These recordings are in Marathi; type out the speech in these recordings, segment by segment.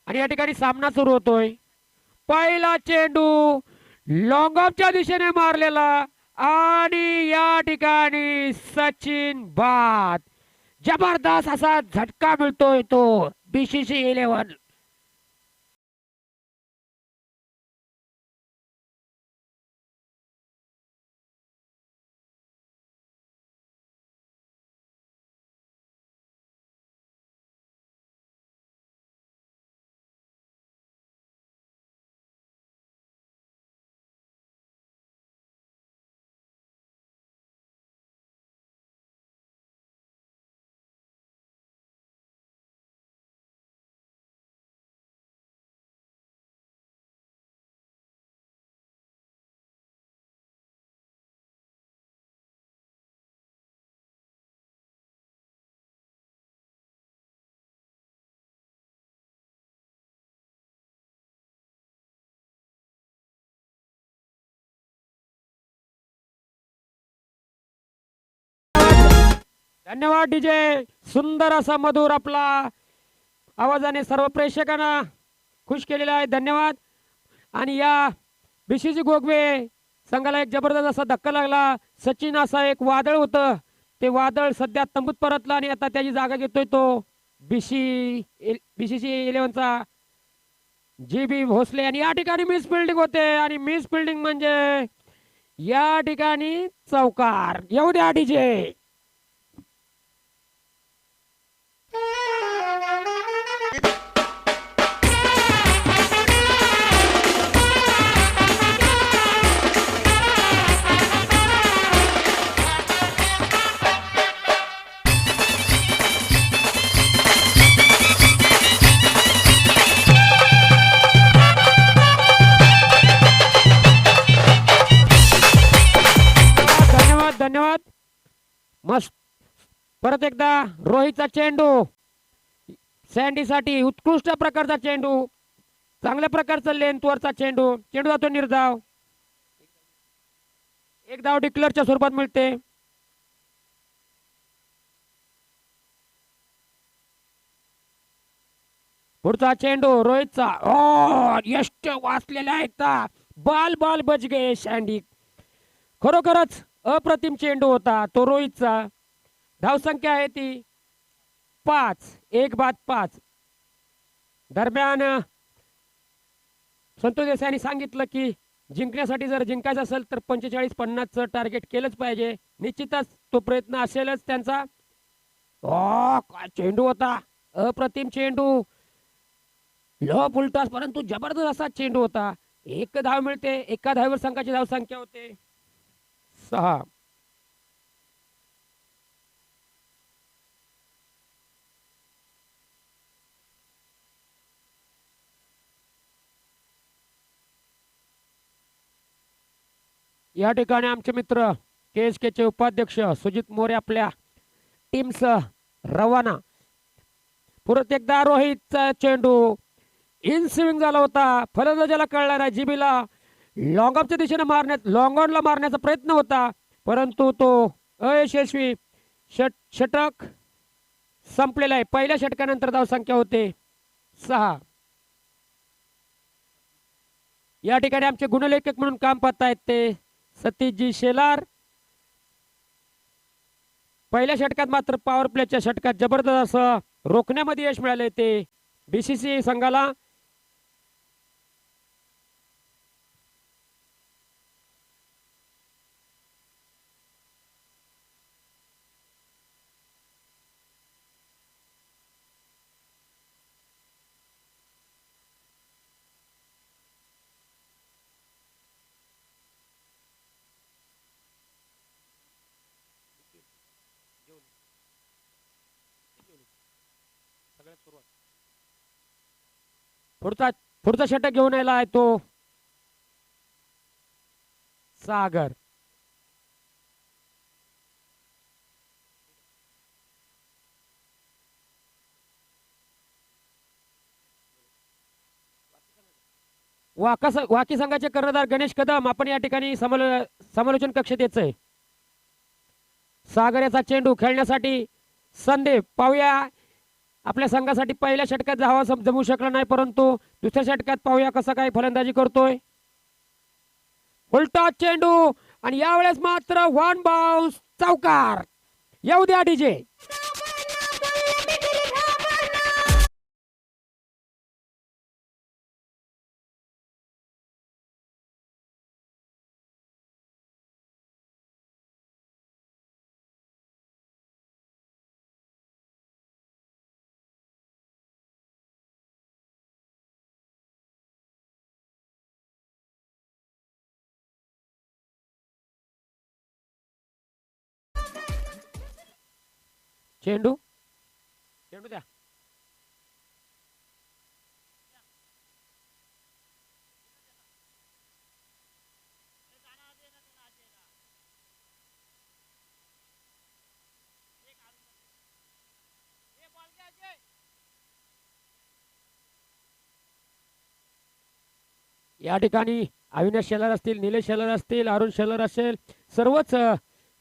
आणि या ठिकाणी सामना सुरू होतोय. पहिला चेंडू लॉंग ऑफच्या दिशेने मारलेला आणि या ठिकाणी सचिन बाद. जबरदस्त असा झटका मिळतोय तो BCC11. धन्यवाद डीजे. सुंदर असा मधुर आपला आवाजाने सर्व प्रेक्षकांना खुश केलेला आहे. धन्यवाद. आणि या BCC गोगवे संघाला एक जबरदस्त असा धक्का लागला. सचिन असा एक वादळ होतं, ते वादळ सध्या तंबूत परतलं आणि आता त्याची जागा घेतोय तो BCC11चा GB भोसले. आणि या ठिकाणी मिस फिल्डिंग होते आणि मिस फिल्डिंग म्हणजे या ठिकाणी चौकार. येऊ द्या डीजे. धन्यवाद. मस्त. परत एकदा रोहितचा चेंडू सँडीसाठी उत्कृष्ट प्रकारचा चेंडू, चांगल्या प्रकारचा लेंथवरचा चेंडू. चेंडू जातो निर्धाव. एक धाव डिक्लेअरच्या स्वरूपात मिळते. पुढचा चेंडू रोहितचा. यष्ट वाचलेला एकदा बाल बाल बच गए सँडी. खरोखरच अप्रतिम चेंडू होता तो रोहितचा. धावसंख्या आहे ती 5. 1 बाद 5. दरम्यान संतोष देसाईंनी सांगितलं की जिंकण्यासाठी जर जिंकायचं असेल तर 45-50चं टार्गेट केलंच पाहिजे. निश्चितच तो प्रयत्न असेलच त्यांचा. काय चेंडू होता. अप्रतिम चेंडू. लो फुलटॉस परंतु जबरदस्त असा चेंडू होता. एक धाव मिळते. एका धावेवर संघाची धावसंख्या होते 6. या ठिकाणी आमचे मित्र KSK चे उपाध्यक्ष सुजित मोरे आपल्या टीमसह रवाना. परत एकदा रोहितचा चेंडू इन स्विंग झाला होता. फलंदाजाला कळला नाही. जीबीला लॉंग ऑफच्या दिशेने लॉंग ऑनला मारण्याचा प्रयत्न होता, परंतु तो अयशस्वी. षटक संपलेला आहे. पहिल्या षटकानंतर धावसंख्या होते 6. या ठिकाणी आमचे गुणलेखक म्हणून काम पाहतायत ते सतीशजी शेलार. पहिल्या षटकात मात्र पॉवर प्लेच्या षटकात जबरदस्त असं रोखण्यामध्ये यश मिळाले ते BCC संघाला. पुढचा षटक घेऊन आला आहे तो सागर. वाकी संघाचे कर्णधार गणेश कदम आपण या ठिकाणी समालोचन कक्षेत यायचंय. सागर याचा चेंडू खेळण्यासाठी संदीप. पाहूया आपल्या संघासाठी पहिल्या षटकात धावा जमू शकला नाही, परंतु दुसऱ्या षटकात पाहूया कसा काय फलंदाजी करतोय. उलटा चेंडू आणि यावेळेस मात्र वन बाउन्स चौकार. येऊ द्या डीजे. चेंडू चेंडू द्या. या ठिकाणी अविनाश शेलार असतील, निलेश शेलार असतील, अरुण शेलार असेल, सर्वच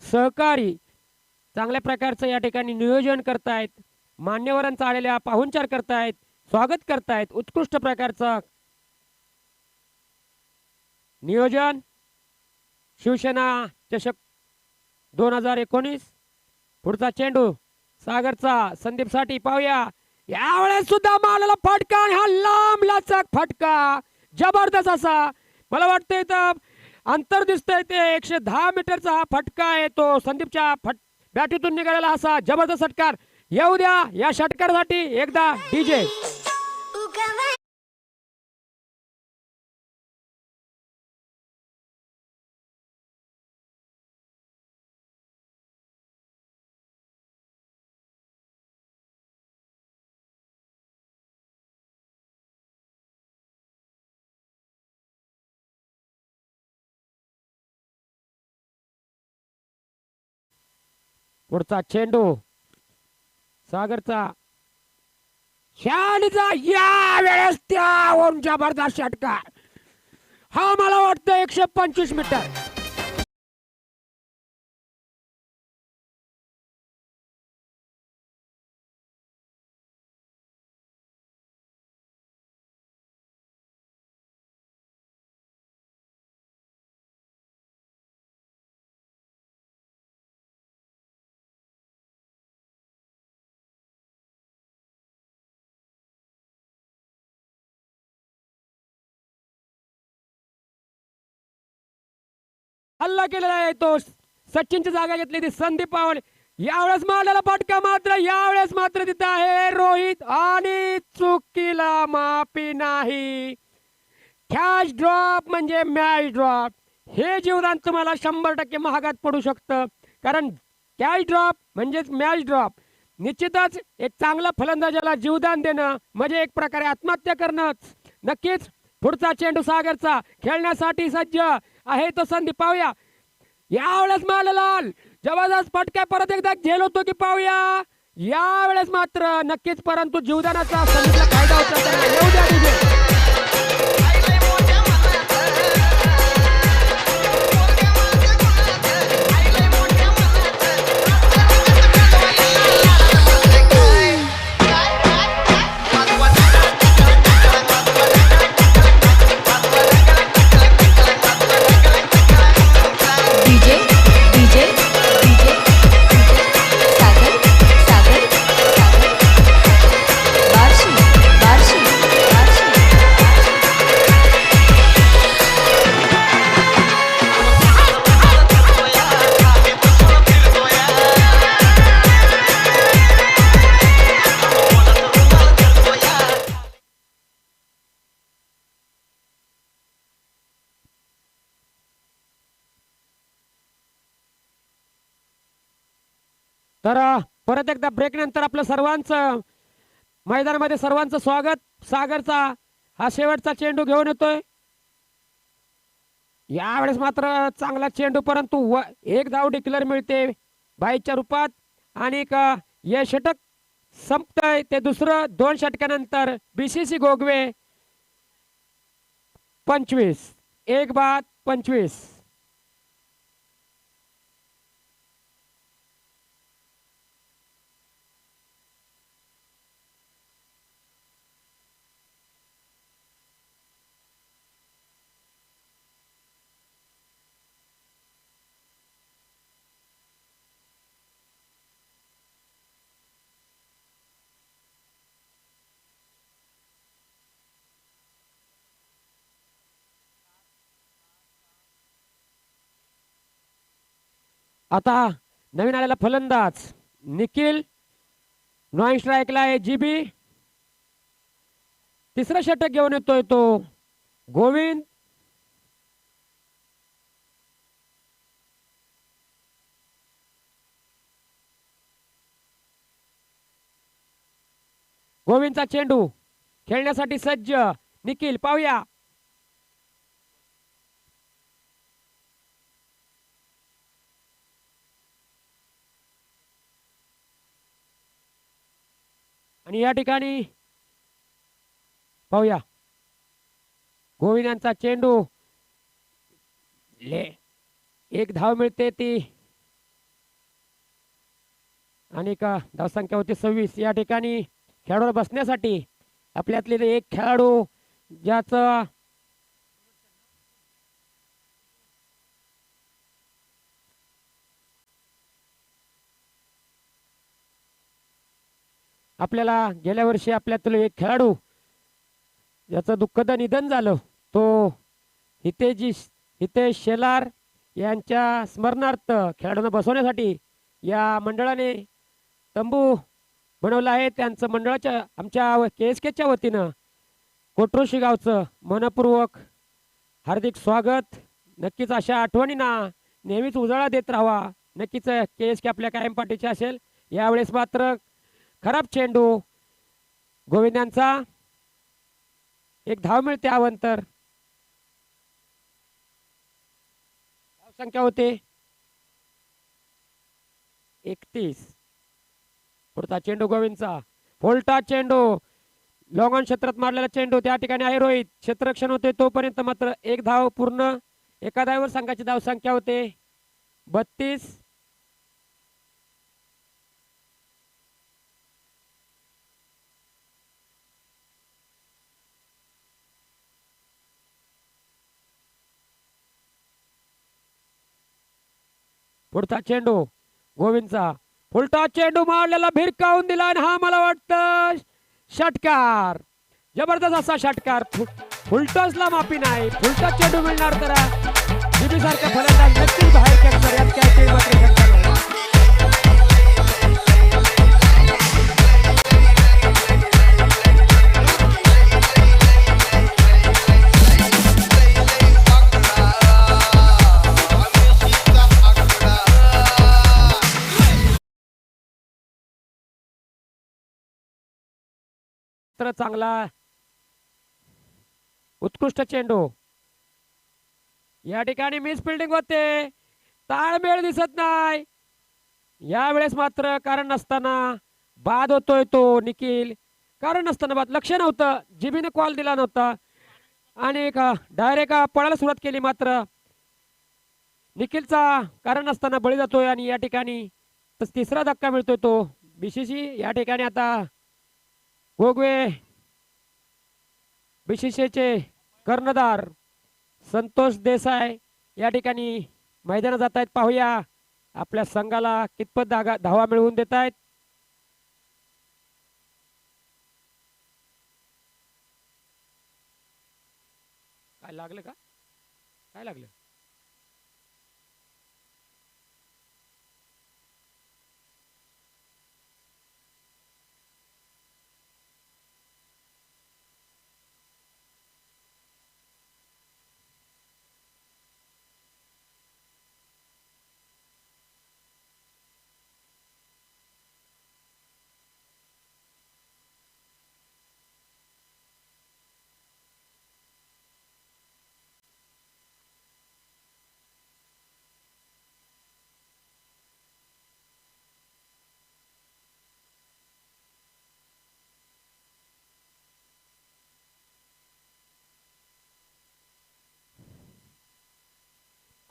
सहकारी चांगल्या प्रकारचं या ठिकाणी नियोजन करतायत. मान्यवरांचा आलेल्या पाहुणचार करतायत, स्वागत करतायत. उत्कृष्ट प्रकारचं नियोजन. शिवसेना चषक 2019. पुढचा चेंडू सागरचा संदीप साठी पाहूया. यावेळेस सुद्धा मारलेला फटका आणि हा लांब लचक फटका जबरदस्त असा. मला वाटतं इथं अंतर दिसतंय ते 110 मीटरचा हा फटका आहे, तो संदीपच्या बॅटीतून निघालेला असा जबरदस्त षटकार. येऊ द्या या षटकारासाठी एकदा डीजे. पुढचा चेंडू सागरचा शालीचा, या वेळेस त्यावरून जबरदस्त षटकार. हा मला वाटतं 125 मीटर. हल्ला केलेला आहे तो सचिनची जागा घेतली ती संदीप पावले. यावेळेस मारलेला फटका मात्र यावेळेस मात्र तिथं आहे रोहित आणि चुकीला माफी नाही. कॅच ड्रॉप म्हणजे मॅच ड्रॉप. हे जीवदान तुम्हाला 100% महागात पडू शकतं, कारण कॅच ड्रॉप म्हणजेच मॅच ड्रॉप. निश्चितच एक चांगला फलंदाजाला जीवदान देणं म्हणजे एक प्रकारे आत्महत्या करणं. नक्कीच पुढचा चेंडू सागरचा खेळण्यासाठी सज्ज आहे तो संदीप. पाहूया यावेळेस मारलेला जबरदस्त फटका परत एकदा झेल होतो की पाहूया यावेळेस मात्र नक्कीच, परंतु जीवदानाचा संदीपला फायदा होता. येऊ द्या डीजे. तर परत एकदा ब्रेक नंतर आपलं सर्वांचं मैदानामध्ये सर्वांचं स्वागत. सागरचा हा शेवटचा चेंडू घेऊन येतोय. यावेळेस मात्र चांगला चेंडू, परंतु एक धाव डिक्लेअर मिळते बाईच्या रूपात आणि हे षटक संपतंय ते दुसरं 2 षटकानंतर. बीसीसी गोगवे 25 1 बाद 25. आता नवीन आलेला फलंदाज निखिल, नॉन स्ट्राईकला आहे जीबी, तिसरं षटक घेऊन येतोय तो गोविंद. गोविंदचा चेंडू खेळण्यासाठी सज्ज निखिल, पाहूया. आणि या ठिकाणी पाहूया गोविंद यांचा चेंडू, एक धाव मिळते ती आणि का धावसंख्या होती 26. या ठिकाणी खेळाडूवर बसण्यासाठी आपल्यातले एक खेळाडू ज्याचं आपल्याला गेल्या वर्षी आपल्यातील एक खेळाडू ज्याचं दुःखद निधन झालं, तो हितेश शेलार यांच्या स्मरणार्थ खेळाडूंना बसवण्यासाठी या मंडळाने तंबू बनवला आहे. त्यांचं मंडळाच्या आमच्या KSKच्या वतीनं कोटरोशी गावचं मनपूर्वक हार्दिक स्वागत. नक्कीच अशा आठवणींना नेहमीच उजाळा देत राहावा. नक्कीच KSK आपल्या कायम पाठीची असेल. यावेळेस मात्र खराब चेंडू गोविंदांचा, एक धाव मिळते अवंतर. संख्या होते 31. पुढचा चेंडू गोविंदचा, फोल्टा चेंडू, लॉंग ऑन क्षेत्रात मारलेला चेंडू, त्या ठिकाणी आहे रोहित, क्षेत्ररक्षण होते तोपर्यंत मात्र एक धाव पूर्ण. एका धावेवर संघाची धाव संख्या होते 32. पुढचा चेंडू गोविंदचा, फुलटा चेंडू मारलेला, भिरकावून दिला आणि हा मला वाटतं षटकार. जबरदस्त असा षटकार. फुलटॉसला माफी नाही. फुलटा चेंडू मिळणार तर जीबी सारखा फलंदाज नक्कीच बाहेर खेळणार. यात काय मात्र शंका नाही. चांगला उत्कृष्ट चेंडू. या ठिकाणी मिस फिल्डिंग होते, ताळमेळ दिसत नाही. यावेळेस मात्र कारण नसताना बाद होतोय तो निखिल. कारण नसताना बाद, लक्ष नव्हतं, जीबीने कॉल दिला नव्हता आणि डायरेक्ट पळायला सुरुवात केली. मात्र निखिलचा कारण नसताना बळी जातोय आणि या ठिकाणी तिसरा धक्का मिळतोय तो BCC. या ठिकाणी आता गोगवे BCCचे कर्णधार संतोष देसाई या ठिकाणी मैदानात जात आहेत. पाहूया आपल्या संघाला कितपत धावा मिळवून देत आहेत. काय लागलं का? काय लागलं?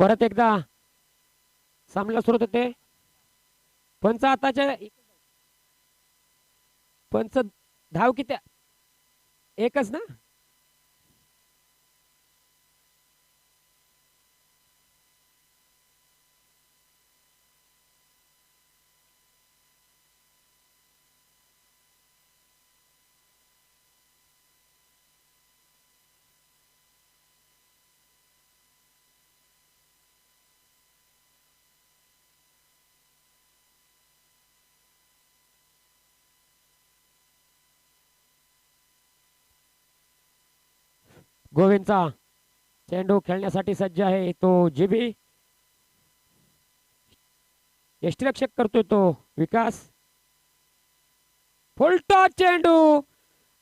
परत एकदा सामना सुरू होते. पंच आताच्या पंच धाव किती? एकच ना. गोविंदचा चेंडू खेळण्यासाठी सज्ज आहे तो जीबी. यष्टीरक्षक करतोय तो विकास. फुलटॉस चेंडू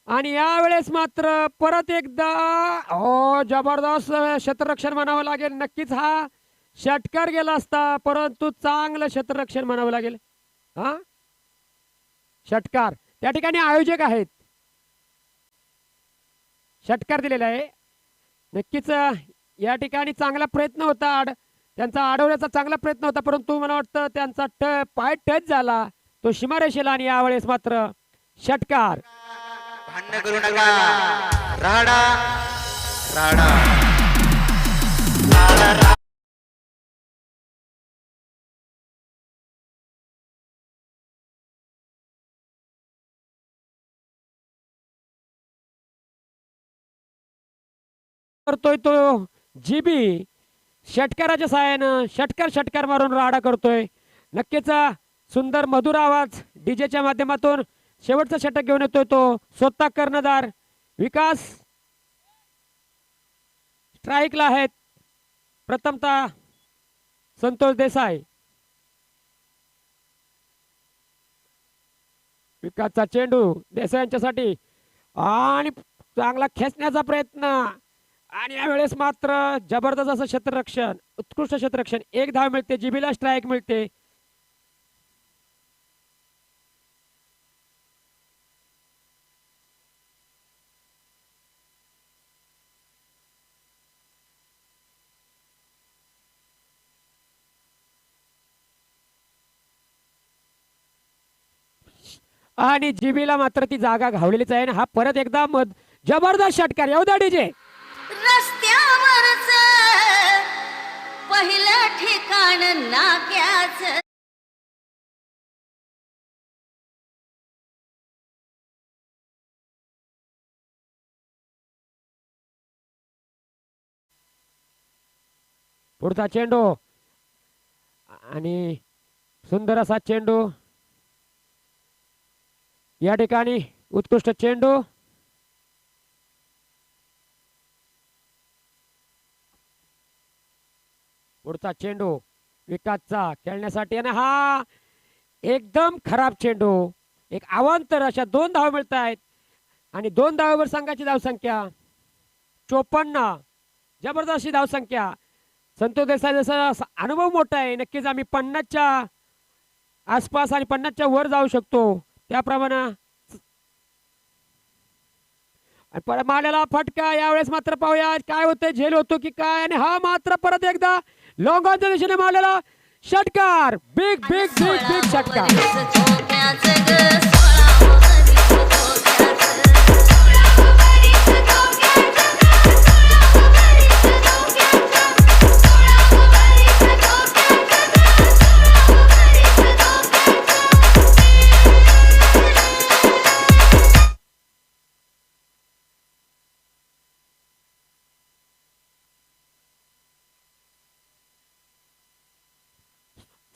आणि यावेळेस मात्र परत एकदा हो जबरदस्त क्षेत्ररक्षण म्हणावं लागेल. नक्कीच हा षटकार गेला असता परंतु चांगलं क्षेत्ररक्षण म्हणावं लागेल. हा षटकार त्या ठिकाणी आयोजक आहेत, षटकार दिलेला आहे. नक्कीच या ठिकाणी चांगला प्रयत्न होता, त्यांचा अडवण्याचा चांगला प्रयत्न होता परंतु मला वाटतं त्यांचा पाय टच झाला तो सीमारेषेला आणि यावेळेस मात्र षटकार. भांडण करू नका. राडा राडा करतोय तो जीबी. षटकाराच्या सहाय्यानं षटकार मारून राडा करतोय. नक्कीच सुंदर मधुर आवाज डीजेच्या माध्यमातून शेवटचा षटक घेऊन येतोय तो स्वतः कर्णधार विकास. स्ट्राईकला आहेत प्रथमतः संतोष देसाई. विकासचा चेंडू देसाई यांच्यासाठी आणि चांगला खेचण्याचा प्रयत्न आणि यावेळेस मात्र जबरदस्त असं क्षेत्ररक्षण, उत्कृष्ट क्षेत्ररक्षण. एक धाव मिळते, जीबीला स्ट्राईक मिळते. आणि जीबीला मात्र ती जागा घावलेलीच आहे. हा परत एकदा जबरदस्त षटकार. येऊ द्या डीजे. रस्त्यावरच पहिलं ठिकाण नाक्याच. पुढचा चेंडू आणि सुंदर असा चेंडू या ठिकाणी. उत्कृष्ट चेंडू पुढचा चेंडू विकासचा खेळण्यासाठी आणि हा एकदम खराब चेंडू. एक अवांतर अशा 2 धावा मिळत आहेत आणि 2 धावावर संघाची धावसंख्या 54. जबरदस्त धावसंख्या. संतोष देसाई जसा अनुभव मोठा आहे, नक्कीच आम्ही 50च्या आसपास आणि 50च्या वर जाऊ शकतो त्याप्रमाणे. मारलेला फटका यावेळेस मात्र पाहूया काय होतंय, झेल होतो की काय. आणि हा मात्र परत एकदा लॉंग ऑनच्या दिशेने मारलेला षटकार. बिग बिग बिग बिग षटकार.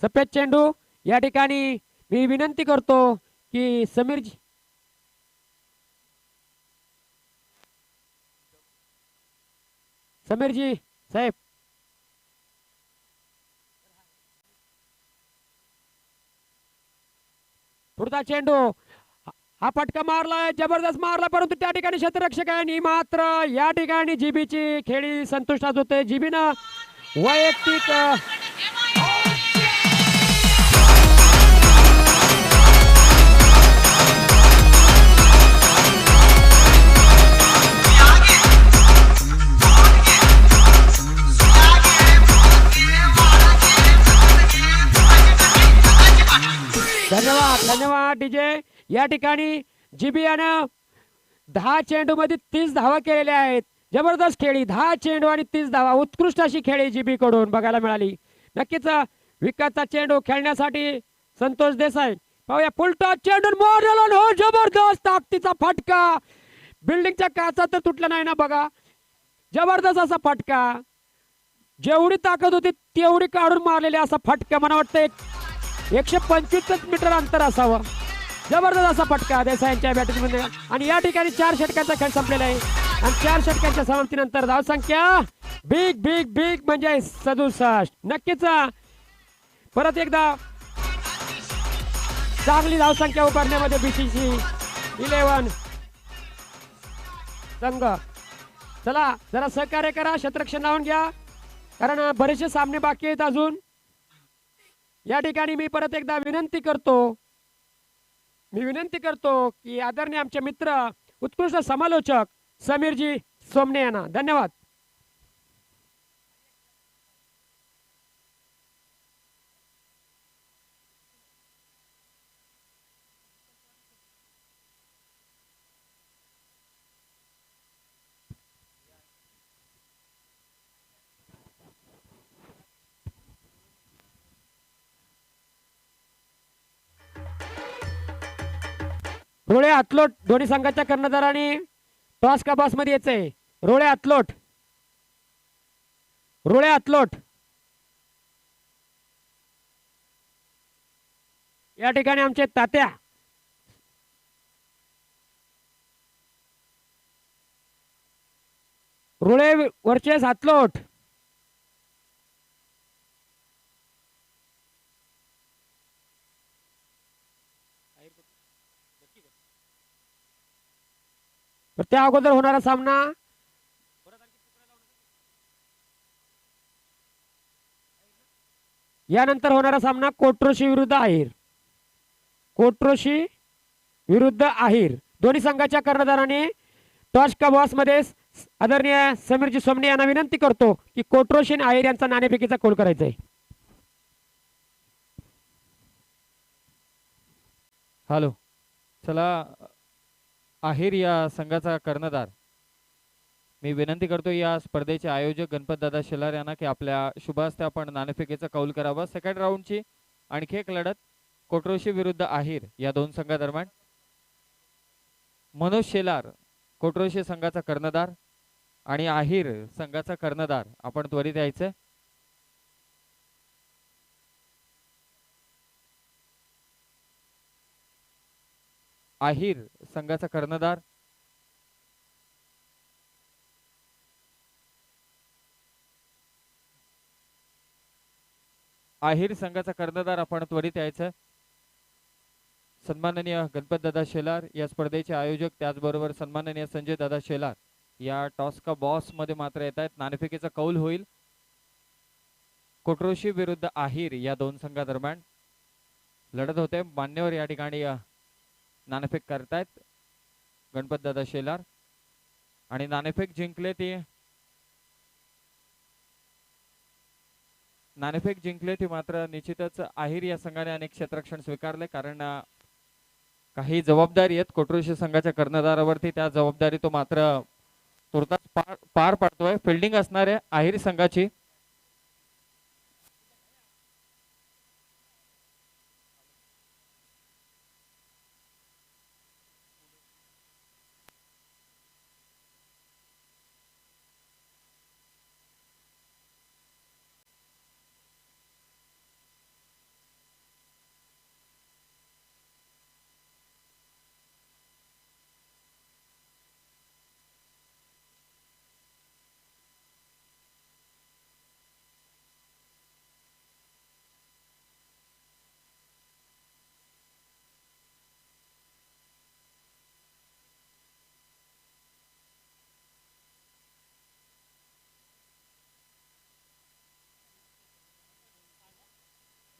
सफेद चेंडू या ठिकाणी. मी विनंती करतो की समीरजी साहेब पुढचा चेंडू. हा फटका मारलाय, जबरदस्त मारला परंतु त्या ठिकाणी क्षेत्ररक्षकांनी मात्र या ठिकाणी जीबीची खेळी संतुष्टात होते. जीबीनं वैयक्तिक धन्यवाद डीजे. या ठिकाणी जीबी यानं 10 चेंडू मध्ये 30 धावा केलेल्या आहेत. जबरदस्त खेळी. 10 चेंडू आणि 30 धावा. उत्कृष्ट अशी खेळी जीबी कडून बघायला मिळाली. नक्कीच विकासचा चेंडू खेळण्यासाठी संतोष देसाई. पाहूया फुलटॉस चेंडू मारला. हो जबरदस्त ताकदीचा फटका. बिल्डिंगच्या काचा तर तुटला नाही ना बघा. जबरदस्त असा फटका. जेवढी ताकद होती तेवढी काढून मारलेली असा फटका. मला वाटतं 125 मीटर अंतर असावं. जबरदस्त असा फटका देसाईंच्या बॅटिंगमध्ये. आणि या ठिकाणी 4 षटकांचा खेळ संपलेला आहे. आणि 4 षटकांच्या समाप्तीनंतर धावसंख्या बिग बिग बिग म्हणजे 67. नक्कीच परत एकदा चांगली धावसंख्या उभारण्यामध्ये बीसीसी 11 संघ. चला जरा सहकार्य करा, क्षेत्ररक्षण लावून घ्या कारण बरेचसे सामने बाकी आहेत अजून. या ठिकाणी मी परत एकदा विनंती करतो की आदरणीय आमचे मित्र उत्कृष्ट समालोचक समीरजी सोमने यांना धन्यवाद. रोळे अतलोट दोन्ही संघाच्या कर्णधारांनी टॉस का बॉस मध्ये यायचंय. रोळे अतलोट या ठिकाणी आमचे तात्या रोळे वर्चेस अतलोट. त्या अगोदर होणारा सामना यानंतर होणारा सामना कोट्रोशी विरुद्ध आहिर. दोन्ही संघाच्या कर्णधाराने टॉस का बॉस मध्ये आदरणीय समीरजी सोमने यांना विनंती करतो की कोट्रोशी आणि आहिर यांचा नाणेफेकीचा कौल करायचा आहे. हॅलो, चला आहिर या संघाचा कर्णधार मी विनंती करतो या स्पर्धेचे आयोजक गणपतदादा शेलार यांना की आपल्या शुभ हस्ते आपण नाणेफेकीचा कौल करावा. सेकंड राऊंडची आणखी एक लढत कोट्रोशी विरुद्ध आहिर या दोन संघादरम्यान. मनोज शेलार कोट्रोशी संघाचा कर्णधार आणि आहिर संघाचा कर्णधार आपण त्वरित यायचं. आहिर संघाचा कर्णधार आपण त्वरित यायचं. सन्माननीय गणपतदादा शेलार या स्पर्धेचे आयोजक, त्याचबरोबर सन्माननीय संजय दादा शेलार या टॉस का बॉस मध्ये मात्र येत आहेत. नाणेफेकीचा कौल होईल कोट्रोशी विरुद्ध आहिर या दोन संघादरम्यान लढत होते. मान्यवर या ठिकाणी नाणेफेक करतायत गणपतदादा शेलार आणि नाणेफेक जिंकले ती मात्र निश्चितच आहिर या संघाने अनेक क्षेत्ररक्षण स्वीकारले कारण काही जबाबदारी आहेत कोट्रोशी संघाच्या कर्णधारावरती. त्या जबाबदारी तो मात्र तुर्तास पार पाडतोय. फिल्डिंग असणार आहे आहिर संघाची.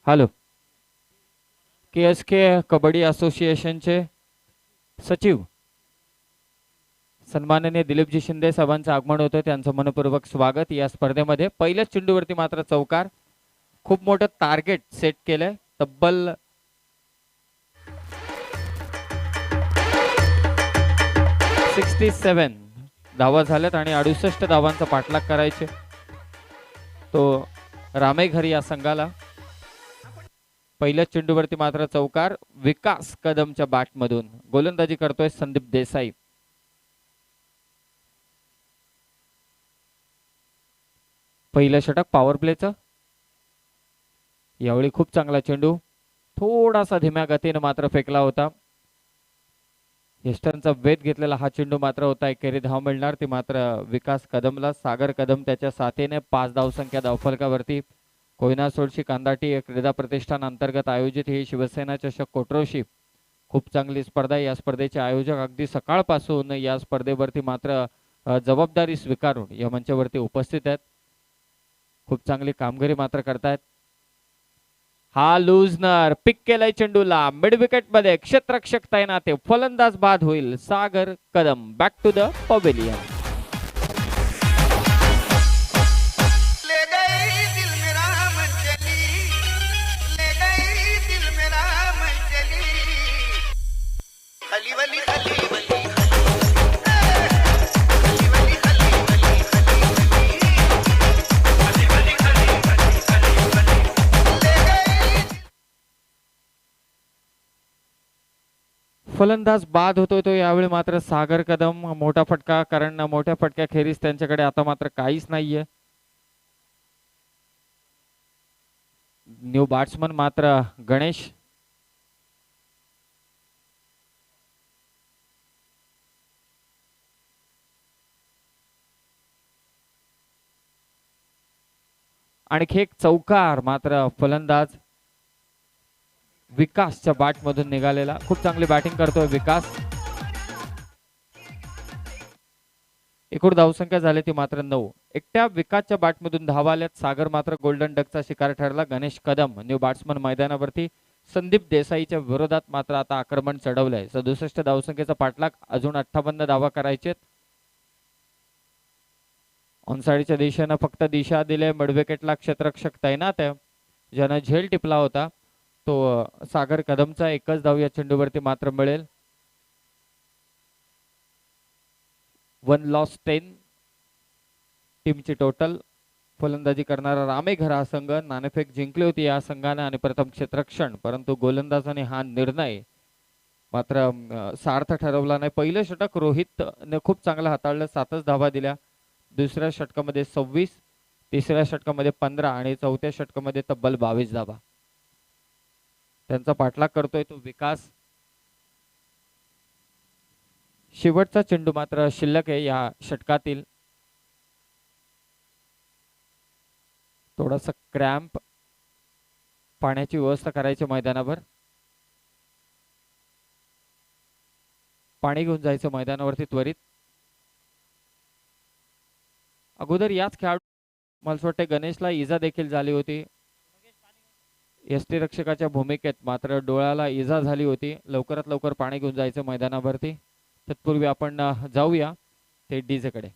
हॅलो, KSK कबड्डी असोसिएशनचे सचिव सन्माननीय दिलीपजी शिंदे साहेबांचं आगमन होतं. त्यांचं मनपूर्वक स्वागत या स्पर्धेमध्ये. पहिल्याच चेंडूवरती मात्र चौकार. खूप मोठं टार्गेट सेट केलंय. तब्बल 67 धावा झाल्यात आणि 68 धावांचा पाठलाग करायचे तो रामेघर या संघाला. पहिल्या चेंडूवरती मात्र चौकार. विकास कदमच्या बॅट मधून गोलंदाजी करतोय संदीप देसाई. पहिलं षटक पॉवर प्लेचं. यावेळी खूप चांगला चेंडू थोडासा धीम्या गतीने मात्र फेकला होता. यष्टनचा वेध घेतलेला हा चेंडू मात्र होता एकेरी धाव मिळणार ती मात्र विकास कदमला. सागर कदम त्याच्या साथीने 5 धावसंख्या धावफलकावरती. कोयना सोळशी कांदाटी क्रीडा प्रतिष्ठान अंतर्गत आयोजित ही शिवसेना चषक कोट्रोशी खूप चांगली स्पर्धा. या स्पर्धेचे आयोजक अगदी सकाळपासून या स्पर्धेवरती मात्र जबाबदारी स्वीकारून या मंचावरती उपस्थित आहेत. खूप चांगली कामगिरी मात्र करतायत. हा लूजनर पिक केलाय चेंडूला मिड विकेट मध्ये. क्षेत्ररक्षक तैनात आहे. फलंदाज बाद होईल Sagar Kadam. Back to the pavilion. ले गई दिल मेरा मंचली, ले गई दिल मेरा मंचली, खली वली खली वली फलंदाज बाद होतोय तो यावेळी मात्र सागर कदम. मोठा फटका, कारण मोठ्या फटक्याखेरीज त्यांच्याकडे आता मात्र काहीच नाहीये. न्यू बॅट्समन मात्र गणेश. आणखी एक चौकार मात्र फलंदाज विकासच्या बॅट मधून निघालेला. खूप चांगली बॅटिंग करतोय विकास. एकूण धावसंख्या झाली ती मात्र 9. एकट्या विकासच्या बॅट मधून धावा आल्यात. सागर मात्र गोल्डन डकचा शिकार ठरला. गणेश कदम न्यू बॅट्समन मैदानावरती. संदीप देसाईच्या विरोधात मात्र आता आक्रमण चढवलंय. 67 धावसंख्येचा पाठलाग. अजून 58 धावा करायचे. ऑनसाईडच्या दिशेनं फक्त दिशा दिले. मिड विकेटला क्षेत्ररक्षक तैनात आहे. ज्यानं झेल टिपला होता तो सागर कदमचा. एकच धाव या चेंडूवरती मात्र मिळेल. 1 लॉस 10 टीमची टोटल. फलंदाजी करणारा रामेघर हा संघ. नाणेफेक जिंकली होती या संघाने आणि प्रथम क्षेत्ररक्षण, परंतु गोलंदाजाने हा निर्णय मात्र सार्थ ठरवला नाही. पहिलं षटक रोहितने खूप चांगलं हाताळलं. 7च धावा दिल्या. दुसऱ्या षटकामध्ये 26, तिसऱ्या षटकामध्ये 15 आणि चौथ्या षटकामध्ये तब्बल 22 धावा. त्यांचा पाठलाग करतोय तो विकास. शेवटचा चेंडू मात्र शिल्लक आहे या षटकातील. थोडासा क्रॅम्प. पाण्याची व्यवस्था करायची मैदानावर. पाणी घेऊन जायचं मैदानावरती त्वरित. अगोदर याच खेळाडू मला असं वाटतं गणेशला इजा देखील झाली होती. यष्टीरक्षकाच्या भूमिकेत मात्र डोळ्याला इजा झाली होती. लवकरात लवकर पाणी घेऊन जायचं मैदानावरती. तत्पूर्वी आपण जाऊया ते डीजे कडे.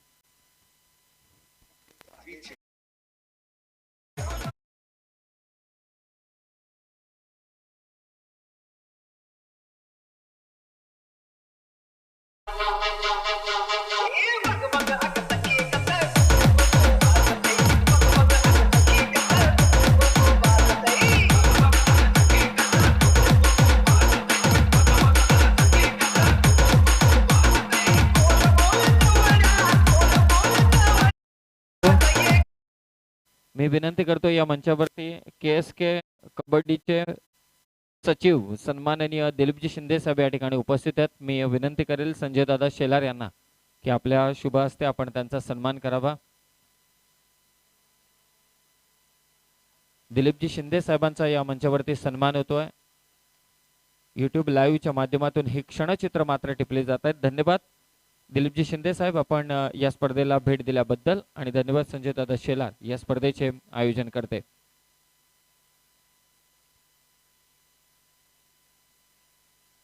मी विनंती करतो या मंचावरती KSK कबड्डीचे सचिव सन्माननीय दिलीपजी शिंदे साहेब या ठिकाणी उपस्थित आहेत. मी विनंती करेल संजय दादा शेलार यांना की आपल्या शुभ हस्ते आपण त्यांचा सन्मान करावा. दिलीपजी शिंदे साहेबांचा या मंचावरती सन्मान होतोय. YouTube लाईव्हच्या माध्यमातून ही क्षणचित्र मात्र टिपली जात आहेत. धन्यवाद दिलीपजी शिंदे साहेब आपण या स्पर्धेला भेट दिल्याबद्दल, आणि धन्यवाद संजय दादा शेलार या स्पर्धेचे आयोजन करते.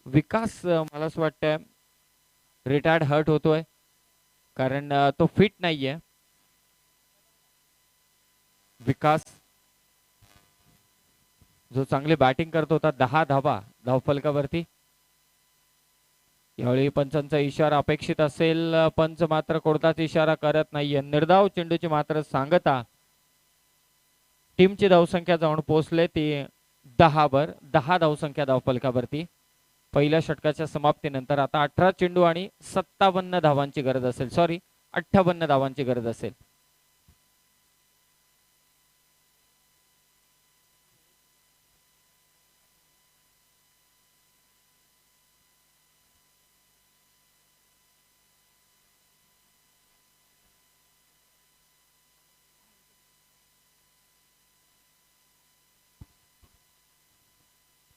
विकास मला असं वाटतं रिटायर्ड हर्ट होतोय, कारण तो फिट नाहीये. विकास जो चांगली बॅटिंग करत होता, 10 धावा धावफलकावरती. यावेळी पंचांचा इशारा अपेक्षित असेल. पंच मात्र कोणताच इशारा करत नाहीये. निर्धाव चेंडूची मात्र सांगता. टीमची धावसंख्या जाऊन पोहोचले ती 10 वर. 10 धावसंख्या धावफलकावरती. पहिल्या षटकाच्या समाप्तीनंतर आता 18 चेंडू आणि 57 धावांची गरज असेल. सॉरी 58 धावांची गरज असेल.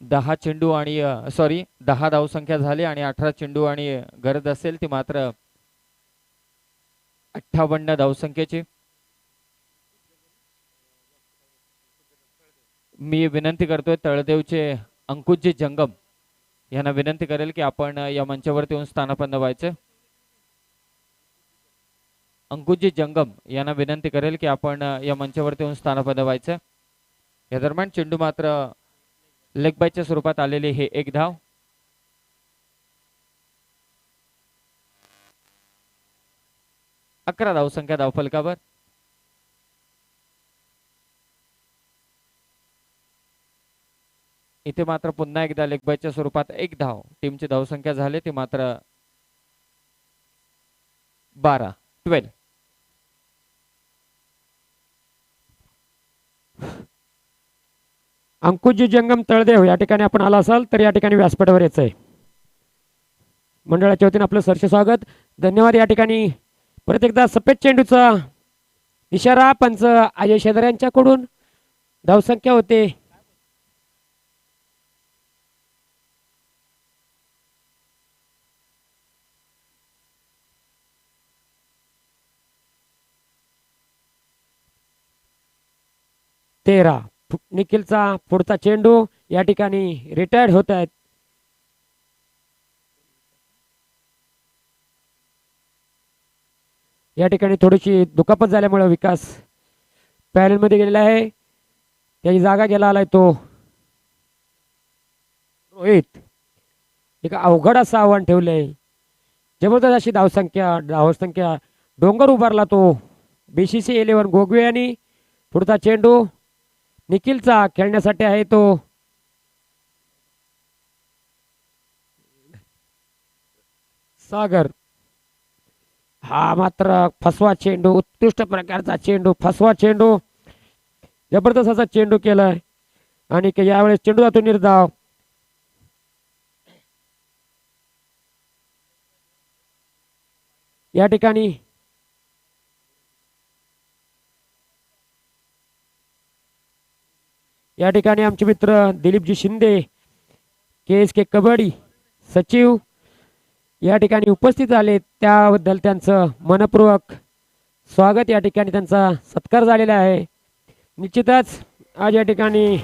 10 चेंडू आणि 10 धावसंख्या झाली आणि 18 चेंडू आणि गरज असेल ती मात्र 58 धावसंख्येची. मी विनंती करतोय तळदेवचे अंकुशजी जंगम यांना विनंती करेल की आपण या मंचावरती येऊन स्थानापन्न व्हायचं. अंकुशजी जंगम यांना विनंती करेल की आपण या मंचावरती येऊन स्थानापन्न व्हायचं. या दरम्यान चेंडू मात्र लेग बायच्या स्वरूपात आलेले हे एक धाव. अकरा धावसंख्या धावफलकावर. इथे मात्र पुन्हा एकदा लेग बायच्या स्वरूपात एक धाव. टीमची धावसंख्या झाली ती मात्र 12. अंकुशजी जंगम तळदेव या ठिकाणी आपण आला असाल तर या ठिकाणी व्यासपीठावर यायचं आहे. मंडळाच्या वतीने आपलं सरसे स्वागत, धन्यवाद. या ठिकाणी परत एकदा सफेद चेंडूचा इशारा पंच अजय शेदर यांच्याकडून. धावसंख्या होते 13. निखिलचा पुढचा चेंडू या ठिकाणी रिटायर्ड होत आहेत. या ठिकाणी थोडीशी दुखापत झाल्यामुळे विकास पॅनल मध्ये गेलेला आहे. त्याची जागा गेला आलाय तो रोहित. एक अवघड असं आव्हान ठेवलंय. जबरदस्त अशी धावसंख्या डोंगर उभारला तो BCC 11 गोगवे. आणि पुढचा चेंडू निखिलचा खेळण्यासाठी आहे तो सागर. हा मात्र फसवा चेंडू, उत्कृष्ट प्रकारचा चेंडू, फसवा चेंडू, जबरदस्त असा चेंडू केलाय. आणि यावेळेस चेंडू जातो निर्धाव. या ठिकाणी आमचे मित्र दिलीपजी शिंदे KSK कबड्डी सचिव या ठिकाणी उपस्थित आले, त्याबद्दल त्यांचं मनपूर्वक स्वागत. या ठिकाणी त्यांचा सत्कार झालेला आहे. निश्चितच आज या ठिकाणी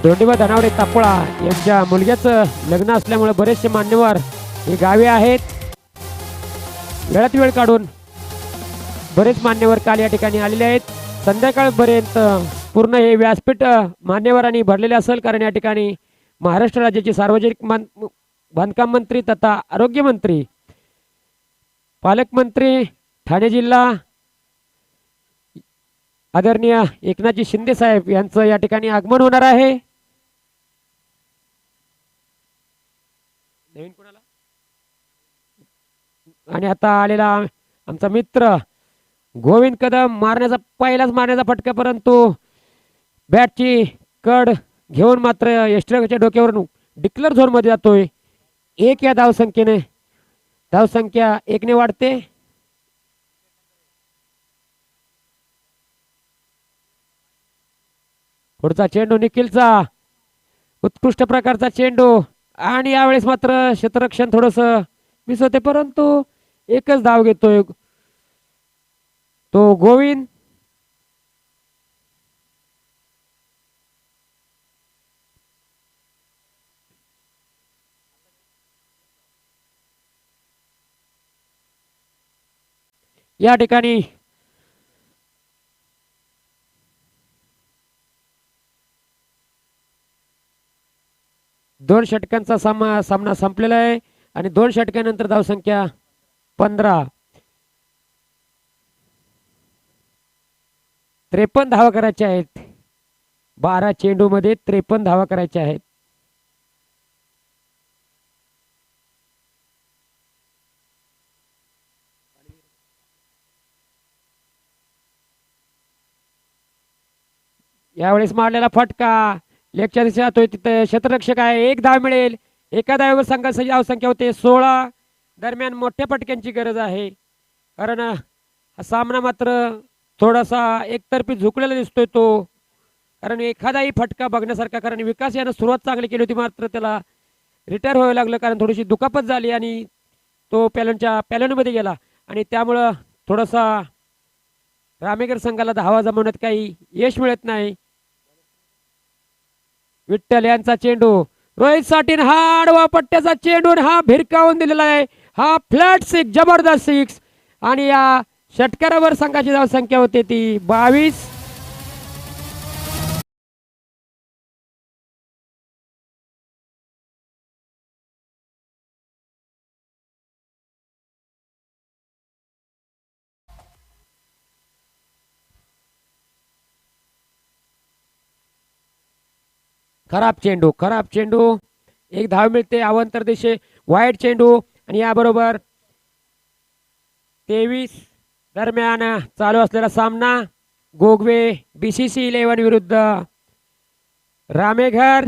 धोंडीबा धनावडे तापोळा यांच्या मुलग्याचं लग्न असल्यामुळे बरेचसे मान्यवर हे गावी आहेत. वेळात वेळ काढून बरेच मान्यवर काल या ठिकाणी आलेले आहेत. संध्याकाळपर्यंत पूर्ण हे व्यासपीठ मान्यवरांनी भरलेले असेल, कारण या ठिकाणी महाराष्ट्र राज्याचे सार्वजनिक बांधकाम मंत्री तथा आरोग्य मंत्री, पालकमंत्री ठाणे जिल्हा आदरणीय एकनाथजी शिंदे साहेब यांचं या ठिकाणी आगमन होणार आहे. नवीन कोणाला? आणि आता आलेला आमचा मित्र गोविंद कदम पहिलाच मारण्याचा फटका, परंतु बॅटची कड घेऊन मात्र यष्टीच्या डोक्यावरून डिक्लेअर झोन मध्ये जातोय. एक या धावसंख्या 1 ने वाढते. पुढचा चेंडू निखिलचा, उत्कृष्ट प्रकारचा चेंडू. आणि यावेळेस मात्र क्षेत्ररक्षण थोडस मिस होते, परंतु एकच धाव घेतोय तो गोविंद. या ठिकाणी दोन षटकांचा सामना संपलेला आहे आणि 2 षटकानंतर धावसंख्या 15. 53 धावा करायच्या आहेत. 12 चेंडू मध्ये 53 धावा करायच्या आहेत. यावेळेस मारलेला फटका लेगच्या दिशेने जातोय, तिथे क्षेत्ररक्षक आहे. 1 धाव मिळेल. एका धावेवर संघाची धावसंख्या होते 16. दरम्यान मोठ्या फटक्यांची गरज आहे, कारण हा सामना मात्र थोडासा एकतर्फी झुकलेला दिसतोय तो, कारण एखादाही फटका बघण्यासारखा, कारण विकास यानं सुरुवात चांगली केली होती मात्र त्याला रिटायर व्हावं लागलं कारण थोडीशी दुखापत झाली आणि तो पॅलनमध्ये गेला आणि त्यामुळं थोडासा रामेकर संघाला धावा जमवण्यात काही यश मिळत नाही. विठ्ठल यांचा चेंडू रोहित साठीन हा आडवा पट्ट्याचा चेंडू हा भिरकावून दिलेला आहे. हा फ्लॅट सिक्स, जबरदस्त सिक्स आणि या षटकारावर संघाची धावसंख्या होती ती 22. खराब चेंडू एक धाव मिळते अवांतर दिशे वाईट चेंडू आणि याबरोबर 23 दरम्यान चालू असलेला सामना गोगवे BCC 11 विरुद्ध रामेघर.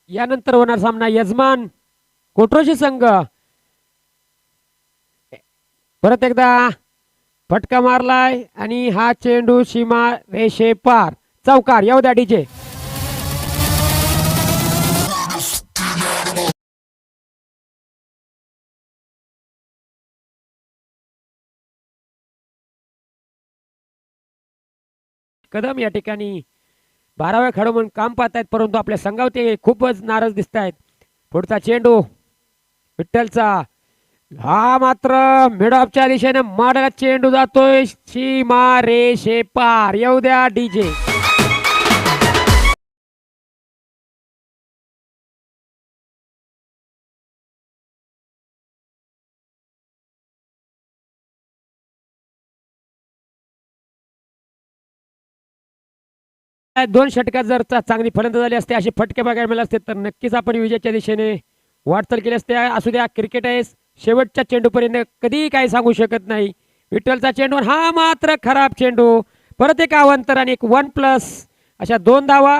यानंतर होणार सामना यजमान कोट्रोशी संघ. परत एकदा फटका मारलाय आणि हा चेंडू सीमा रेषे पार, चौकार. येऊ द्या डीजे. कदम या ठिकाणी 12व्या खेळाडू म्हणून काम पाहत आहेत परंतु आपल्या संघावर ते खूपच नाराज दिसत आहेत. पुढचा चेंडू विठ्ठलचा हा मात्र मिड ऑफच्या दिशेने मारला चेंडू जातोय सीमा रेषे पार. येऊ द्या डीजे. दोन षटकात जर चांगली फलंदाज झाली असते, असे फटके बघायला मिळाले असते तर नक्कीच आपण विजयाच्या दिशेने वाटचाल केली असते. असू द्या, क्रिकेट आहे, शेवटच्या चेंडूपर्यंत कधी काही सांगू शकत नाही. विठ्ठलचा चेंडू हा मात्र खराब चेंडू. परत एक अवांतर आणि एक 1+ अशा 2 धावा.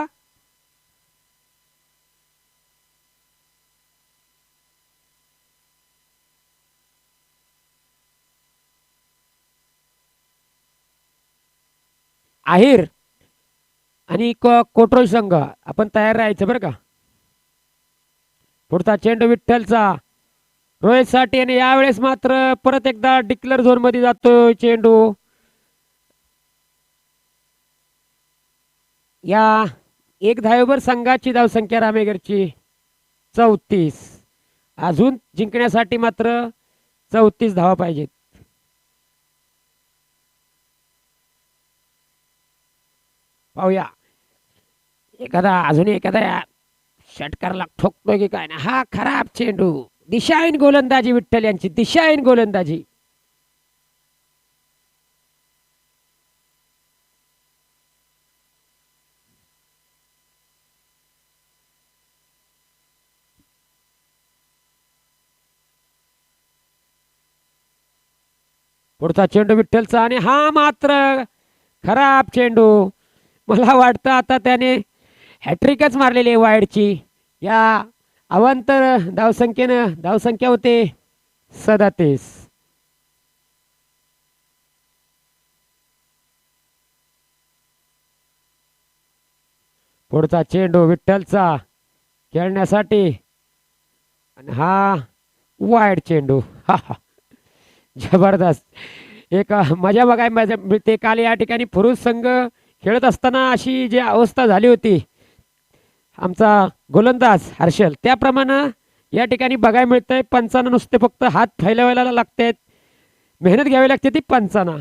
आहेर आणि कोट्रोश संघ आपण तयार राहायचं बरं का. पुढचा चेंडू विठ्ठलचा रोहित साठी आणि यावेळेस मात्र परत एकदा डिक्लेअर झोन मध्ये जातोय चेंडू. या एक धावेवर संघाची धावसंख्या रामेगरची 34. अजून जिंकण्यासाठी मात्र 34 धावा पाहिजेत. पाहूया अजून एखादा षटकारला ठोकतोय की काय ना. हा खराब चेंडू. दिशाहीन गोलंदाजी विठ्ठल यांची, दिशाहीन गोलंदाजी. पुढचा चेंडू विठ्ठलचा आणि हा मात्र खराब चेंडू. मला वाटतं आता त्याने हॅट्रिकच मारलेली आहे वाईडची. या अवांतर धावसंख्या होते 37. पुढचा चेंडू विठ्ठलचा खेळण्यासाठी आणि हा वाईड चेंडू. हा जबरदस्त. एक मजा बघायला मिळते. काल या ठिकाणी पुरुष संघ खेळत असताना अशी जी अवस्था झाली होती आमचा गोलंदाज हर्षल, त्याप्रमाणे या ठिकाणी बघायला मिळतंय. पंचांना नुसते फक्त हात फैलवायला लागतात, मेहनत घ्यावी लागते ती पंचांना.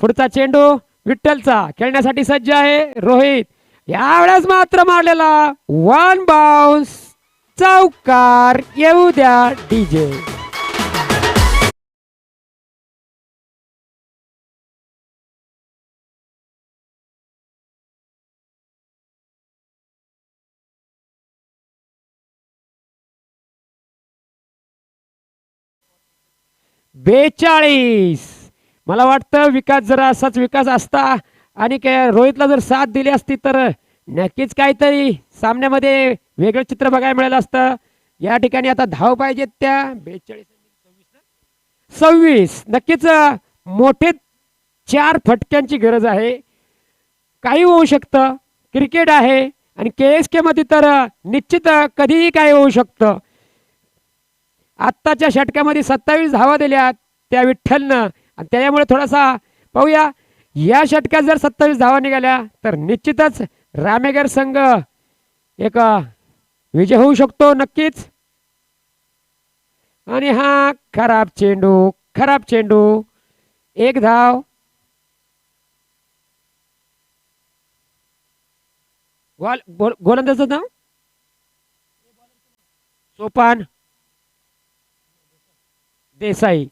पुढचा चेंडू विठ्ठलचा खेळण्यासाठी सज्ज आहे रोहित. यावेळेस मात्र मारलेला 1 बाउन्स, चौकार. येऊ द्या डीजे. बेचाळीस. मला वाटतं विकास जर असाच विकास असता आणि रोहितला जर साथ दिली असती तर नक्कीच काहीतरी सामन्यामध्ये वेगळं चित्र बघायला मिळालं असतं. या ठिकाणी आता धाव पाहिजेत त्या 42 26. नक्कीच मोठे 4 फटक्यांची गरज आहे. काही होऊ शकतं. क्रिकेट आहे आणि KSK मध्ये तर निश्चित कधीही काय होऊ शकतं. आत्ताच्या षटकामध्ये 27 धावा दिल्या त्या विठ्ठलनं आणि त्यामुळे थोडासा पाहूया या षटकात जर 27 धावा निघाल्या तर निश्चितच रामेगर संघ एक विजय होऊ शकतो नक्कीच. आणि हा खराब चेंडू एक धाव. गोलंदाजाचं नाव सोपान देसाई.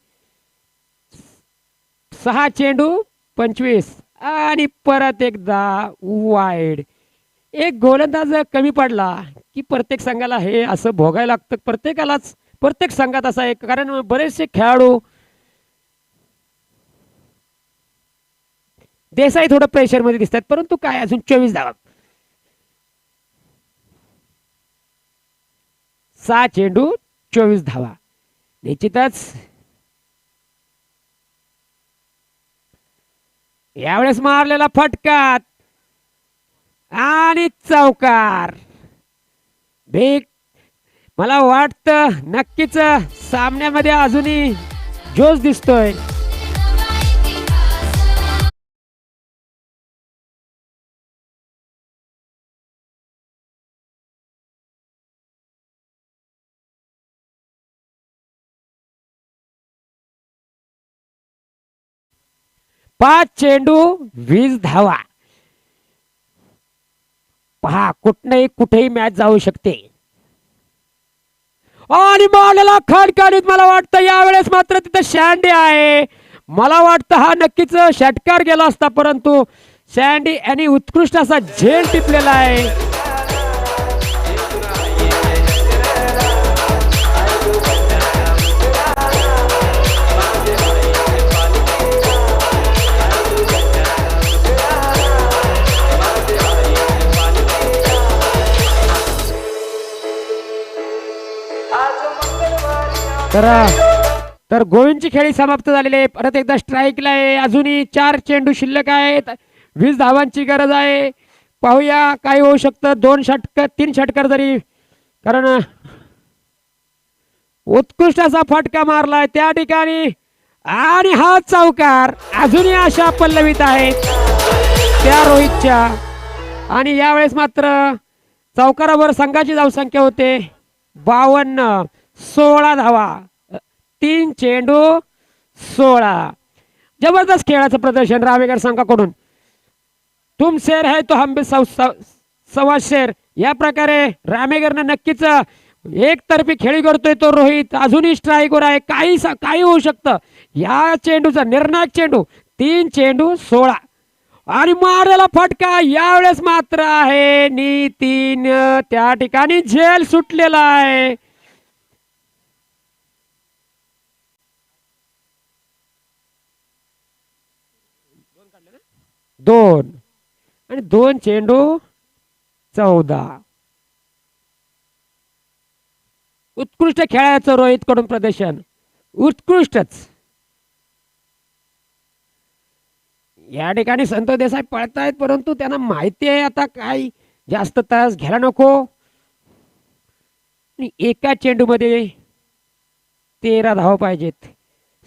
6 चेंडू 25 आणि परत एकदा वाईड. एक गोलंदाज कमी पडला की प्रत्येक संघाला हे असं भोगायला लागतं. प्रत्येकालाच प्रत्येक संघात असा आहे कारण बरेचसे खेळाडू देसाई थोडं प्रेशर मध्ये दिसतात परंतु काय अजून 24 धावा. 6 चेंडू 24 धावा. निश्चितच यावेळेस मारलेला फटका आणि चौकार. बेक मला वाटतं नक्कीच सामन्यामध्ये अजूनही जोश दिसतोय. पाच चेंडू 20 धावा. पहा कुठेही मॅच जाऊ शकते. आणि मारलेला खडखडीत मला वाटतं यावेळेस मात्र तिथे शँडी आहे. मला वाटतं हा नक्कीच षटकार गेला असता परंतु शँडी यांनी उत्कृष्ट असा झेल टिपलेला आहे. तर गोविंदची खेळी समाप्त झालेली आहे. परत एकदा स्ट्राईकला आहे. अजूनही 4 चेंडू शिल्लक आहेत. 20 धावांची गरज आहे. पाहूया काय होऊ शकतं. 3 षटकार जरी कारण उत्कृष्ट असा फटका मारलाय त्या ठिकाणी आणि हा चौकार अजूनही आशा पल्लवित आहेत त्या रोहितच्या. आणि यावेळेस मात्र चौकारावर संघाची धावसंख्या होते 52. 16 धावा 3 चेंडू 16. जबरदस्त खेळाचं प्रदर्शन रामेगर संघाकडून. तुम शेर है तो हम भी सवा शेर या प्रकारे रामेगरनं नक्कीच एकतर्फी खेळी करतोय तो रोहित. अजूनही स्ट्राईकवर आहे. काही होऊ शकतं. या चेंडूचा निर्णायक चेंडू 3 चेंडू 16 आणि मारलेला फटका यावेळेस मात्र आहे नितीन. त्या ठिकाणी झेल सुटलेला आहे. दोन आणि 2 चेंडू 14. उत्कृष्ट खेळाचं रोहित कडून प्रदर्शन उत्कृष्टच. या ठिकाणी संतोष देसाई पळतायत परंतु त्यांना माहिती आहे आता काय जास्त तास घ्यायला नको. एका चेंडू मध्ये 13 धावा पाहिजेत.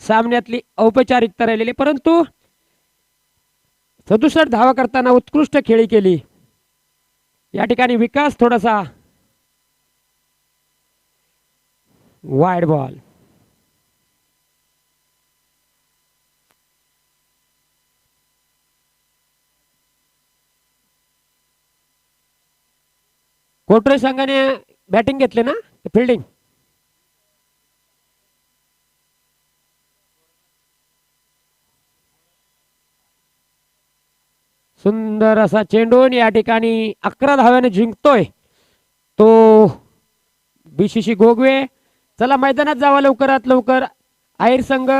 सामन्यातली औपचारिकता राहिलेली परंतु 67 धावा करताना उत्कृष्ट खेळी केली. या ठिकाणी विकास थोडासा वाईड बॉल. कोटरे संघाने बॅटिंग घेतले ना फिल्डिंग. सुंदर असा चेंडू या ठिकाणी 11 धाव्याने जिंकतोय तो BCC गोगवे. चला मैदानात जावा लवकरात लवकर. आहेर संघ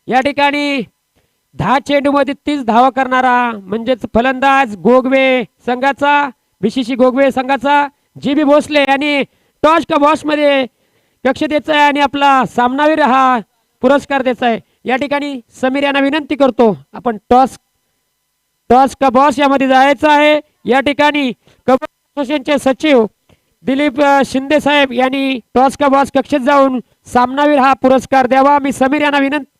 या ठिकाणी 10 चेंडू मध्ये 30 धावा करणारा म्हणजेच फलंदाज गोगवे संघाचा BCC गोगवे संघाचा GB भोसले आणि टॉस का बॉस मध्ये लक्ष द्यायचं आहे आणि आपला सामनावीर हा पुरस्कार द्यायचा आहे. या ठिकाणी समीर यांना विनंती करतो आपण टॉस टॉस का बॉस यामध्ये जायचं आहे. या ठिकाणी कबड्डी असोसिएशनचे सचिव दिलीप शिंदे साहेब यांनी टॉस का बॉस कक्षेत जाऊन सामनावीर हा पुरस्कार द्यावा. मी समीर यांना विनंती